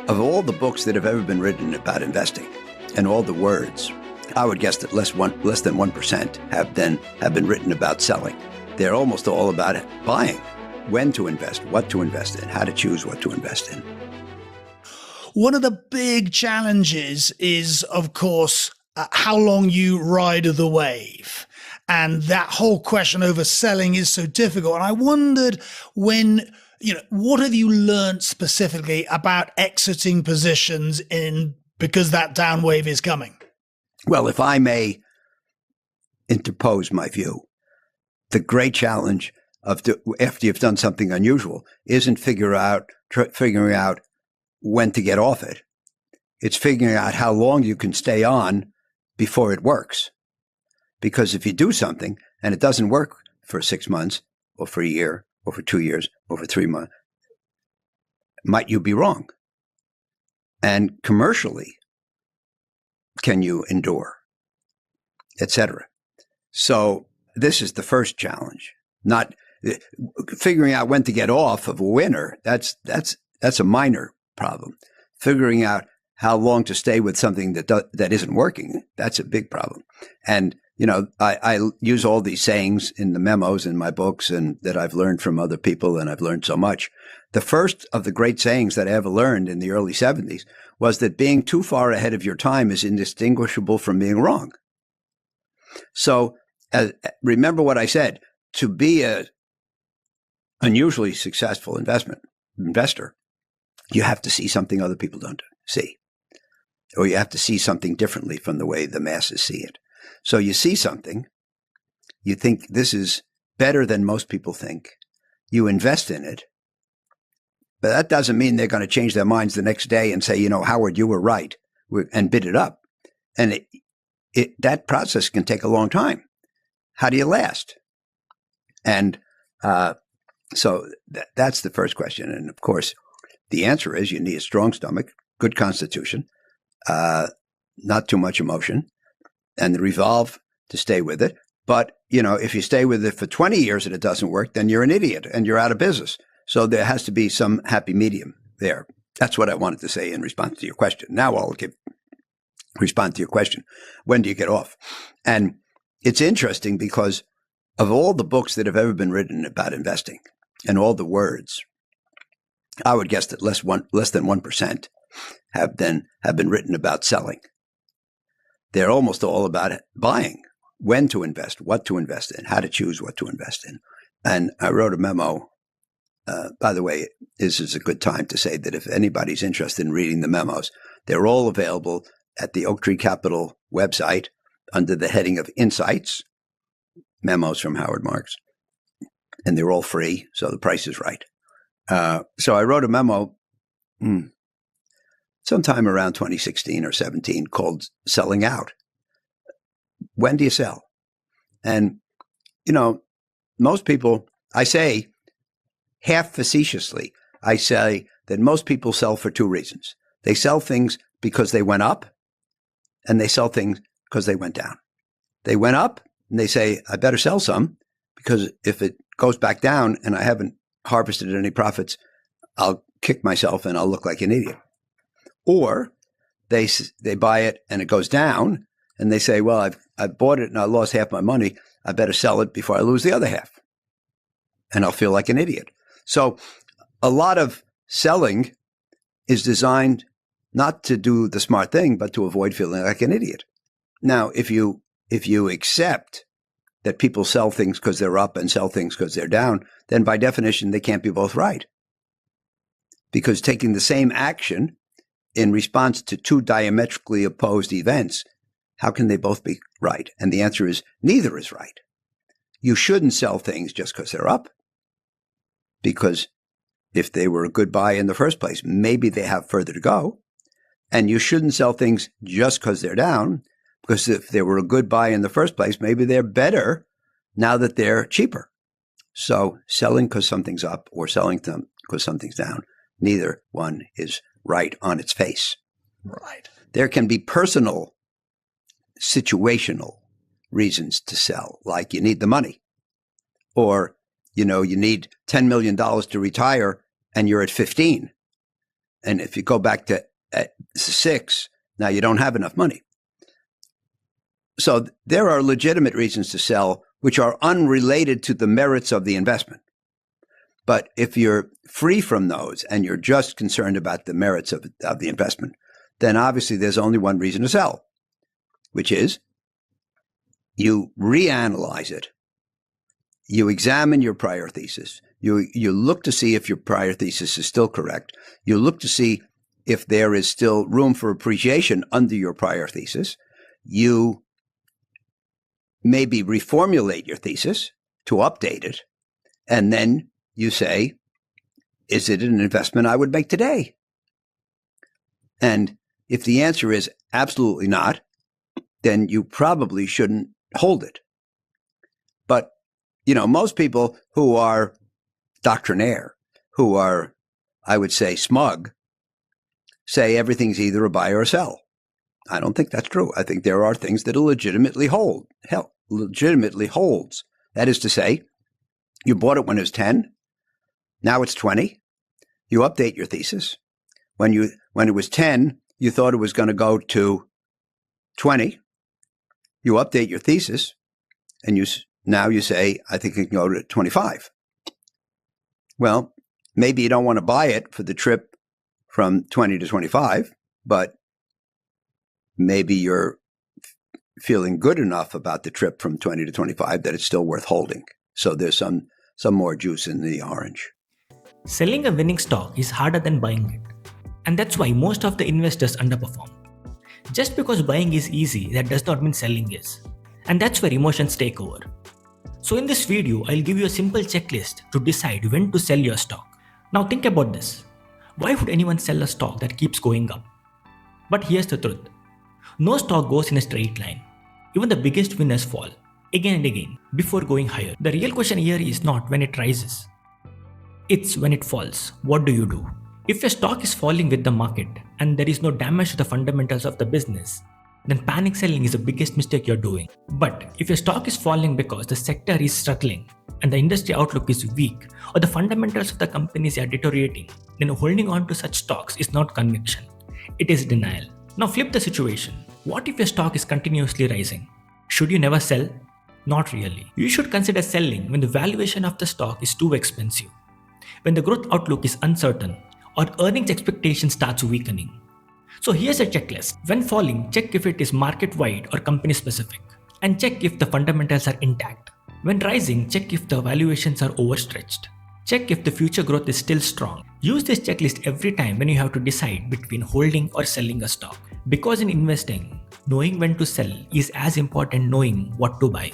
Of all the books that have ever been written about investing and all the words, I would guess that less than 1% have been written about selling. They're almost all about buying, when to invest, what to invest in, how to choose what to invest in. One of the big challenges is, of course, how long you ride the wave. And that whole question over selling is so difficult. And I wondered what have you learned specifically about exiting positions because that down wave is coming? Well, if I may interpose my view, the great challenge after you've done something unusual isn't figuring out when to get off it. It's figuring out how long you can stay on before it works. Because if you do something and it doesn't work for 6 months or for a year or for 2 years or for 3 months, might you be wrong? And commercially, can you endure, etc.? So this is the first challenge, not figuring out when to get off of a winner. That's a minor problem. Figuring out how long to stay with something that isn't working, that's a big problem. And I use all these sayings in the memos in my books and that I've learned from other people, and I've learned so much. The first of the great sayings that I ever learned in the early 70s was that being too far ahead of your time is indistinguishable from being wrong. So remember what I said, to be a unusually successful investor, you have to see something other people don't see, or you have to see something differently from the way the masses see it. So you see something, you think this is better than most people think, you invest in it, but that doesn't mean they're going to change their minds the next day and say, Howard, you were right, and bid it up. And that process can take a long time. How do you last? And so that's the first question. And of course, the answer is you need a strong stomach, good constitution, not too much emotion, and the resolve to stay with it. But, if you stay with it for 20 years and it doesn't work, then you're an idiot and you're out of business. So there has to be some happy medium there. That's what I wanted to say in response to your question. Now I'll respond to your question. When do you get off? And it's interesting because of all the books that have ever been written about investing and all the words, I would guess that less than 1% have been written about selling. They're almost all about buying, when to invest, what to invest in, how to choose what to invest in. And I wrote a memo. By the way, this is a good time to say that if anybody's interested in reading the memos, they're all available at the Oaktree Capital website under the heading of Insights, Memos from Howard Marks. And they're all free, so the price is right. So I wrote a memo sometime around 2016 or 17 called Selling Out. When do you sell? And, most people, I say, half facetiously, I say that most people sell for two reasons. They sell things because they went up, and they sell things because they went down. They went up, and they say, I better sell some, because if it goes back down and I haven't harvested any profits, I'll kick myself and I'll look like an idiot. Or they buy it and it goes down, and they say, well, I've bought it and I lost half my money. I better sell it before I lose the other half, and I'll feel like an idiot. So a lot of selling is designed not to do the smart thing, but to avoid feeling like an idiot. Now, if you accept that people sell things because they're up and sell things because they're down, then by definition, they can't be both right. Because taking the same action in response to two diametrically opposed events, how can they both be right? And the answer is neither is right. You shouldn't sell things just because they're up, because if they were a good buy in the first place, maybe they have further to go. And you shouldn't sell things just because they're down, because if they were a good buy in the first place, maybe they're better now that they're cheaper. So selling because something's up or selling them because something's down, neither one is right on its face. Right. There can be personal, situational reasons to sell, like you need the money, or you need $10 million to retire and you're at 15. And if you go back to at 6, now you don't have enough money. So there are legitimate reasons to sell which are unrelated to the merits of the investment. But if you're free from those and you're just concerned about the merits of the investment, then obviously there's only one reason to sell, which is you reanalyze it. You examine your prior thesis. You look to see if your prior thesis is still correct. You look to see if there is still room for appreciation under your prior thesis. You maybe reformulate your thesis to update it. And then you say, is it an investment I would make today? And if the answer is absolutely not, then you probably shouldn't hold it. But, most people who are doctrinaire, who are, I would say, smug, say everything's either a buy or a sell. I don't think that's true. I think there are things that legitimately holds. That is to say, you bought it when it was 10. Now it's 20. You update your thesis. When it was 10, you thought it was going to go to 20. You update your thesis, and now you say, I think it can go to 25. Well, maybe you don't want to buy it for the trip from 20 to 25, but maybe you're feeling good enough about the trip from 20 to 25 that it's still worth holding. So there's some more juice in the orange. Selling a winning stock is harder than buying it. And that's why most of the investors underperform. Just because buying is easy, that does not mean selling is. And that's where emotions take over. So in this video, I'll give you a simple checklist to decide when to sell your stock. Now think about this. Why would anyone sell a stock that keeps going up? But here's the truth. No stock goes in a straight line. Even the biggest winners fall again and again before going higher. The real question here is not when it rises. It's when it falls. What do you do? If your stock is falling with the market and there is no damage to the fundamentals of the business, then panic selling is the biggest mistake you're doing. But if your stock is falling because the sector is struggling and the industry outlook is weak or the fundamentals of the companies are deteriorating, then holding on to such stocks is not conviction. It is denial. Now flip the situation. What if your stock is continuously rising? Should you never sell? Not really. You should consider selling when the valuation of the stock is too expensive, when the growth outlook is uncertain, or earnings expectation starts weakening. So here's a checklist. When falling, check if it is market-wide or company-specific, and check if the fundamentals are intact. When rising, check if the valuations are overstretched. Check if the future growth is still strong. Use this checklist every time when you have to decide between holding or selling a stock. Because in investing, knowing when to sell is as important as knowing what to buy.